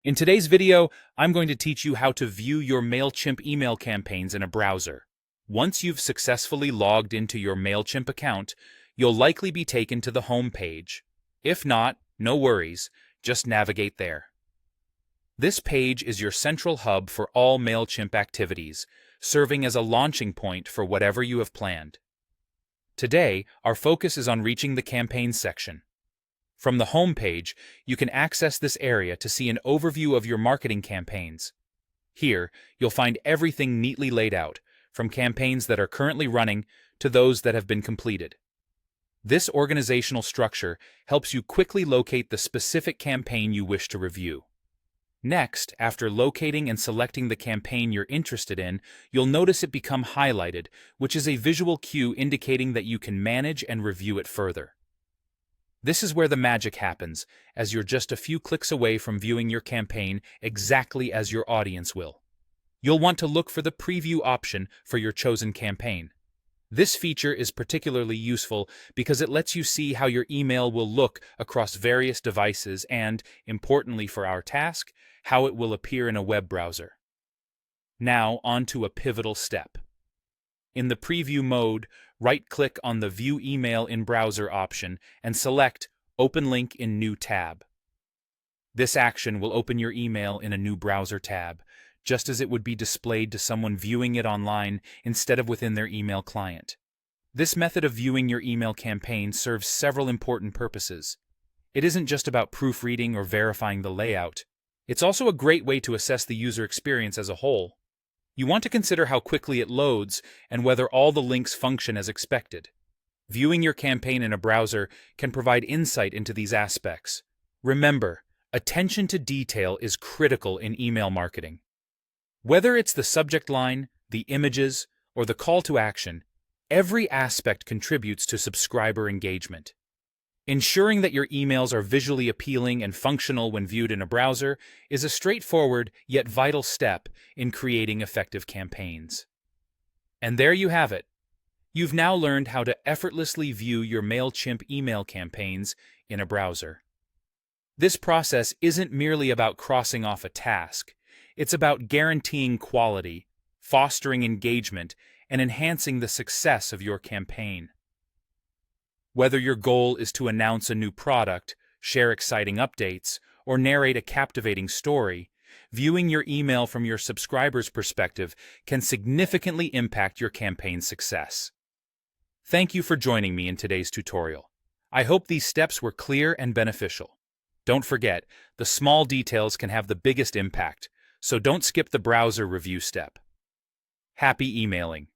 In today's video, I'm going to teach you how to view your Mailchimp email campaigns in a browser. Once you've successfully logged into your Mailchimp account, you'll likely be taken to the home page. If not, no worries, just navigate there. This page is your central hub for all Mailchimp activities, serving as a launching point for whatever you have planned. Today, our focus is on reaching the campaigns section. From the home page, you can access this area to see an overview of your marketing campaigns. Here, you'll find everything neatly laid out, from campaigns that are currently running to those that have been completed. This organizational structure helps you quickly locate the specific campaign you wish to review. Next, after locating and selecting the campaign you're interested in, you'll notice it become highlighted, which is a visual cue indicating that you can manage and review it further. This is where the magic happens, as you're just a few clicks away from viewing your campaign exactly as your audience will. You'll want to look for the preview option for your chosen campaign. This feature is particularly useful because it lets you see how your email will look across various devices and, importantly for our task, how it will appear in a web browser. Now, on to a pivotal step. In the preview mode, right-click on the View Email in Browser option and select Open Link in New Tab. This action will open your email in a new browser tab, just as it would be displayed to someone viewing it online instead of within their email client. This method of viewing your email campaign serves several important purposes. It isn't just about proofreading or verifying the layout. It's also a great way to assess the user experience as a whole. You want to consider how quickly it loads and whether all the links function as expected. Viewing your campaign in a browser can provide insight into these aspects. Remember, attention to detail is critical in email marketing. Whether it's the subject line, the images, or the call to action, every aspect contributes to subscriber engagement. Ensuring that your emails are visually appealing and functional when viewed in a browser is a straightforward yet vital step in creating effective campaigns. And there you have it. You've now learned how to effortlessly view your Mailchimp email campaigns in a browser. This process isn't merely about crossing off a task. It's about guaranteeing quality, fostering engagement, and enhancing the success of your campaign. Whether your goal is to announce a new product, share exciting updates, or narrate a captivating story, viewing your email from your subscriber's perspective can significantly impact your campaign's success. Thank you for joining me in today's tutorial. I hope these steps were clear and beneficial. Don't forget, the small details can have the biggest impact, so don't skip the browser review step. Happy emailing!